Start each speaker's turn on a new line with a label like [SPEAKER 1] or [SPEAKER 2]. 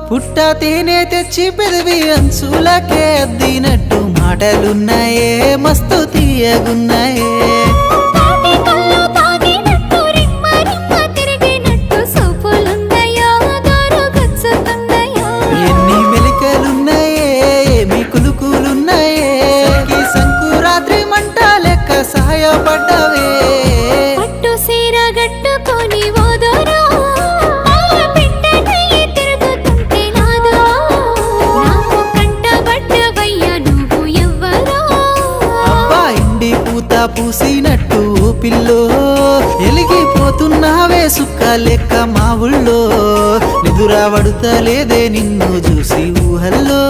[SPEAKER 1] పుట్ట తేనె తెచ్చి పెదవి అంచులకే అద్దినట్టు మాటలున్నాయే మస్తు తీయగున్నాయే ఎన్ని మెలికలున్నాయే ఏమి కులుకులున్నాయే సంకురాత్రి మంట లెక్క సహాయపడ్డవే
[SPEAKER 2] పట్టు సీర గట్టుకొని
[SPEAKER 1] పూసినట్టు పిల్లో ఎలిగిపోతున్నావే సుక్క లెక్క మా ఊళ్ళో నిదురా పడుతలేదే నిన్ను చూసి ఊహల్లో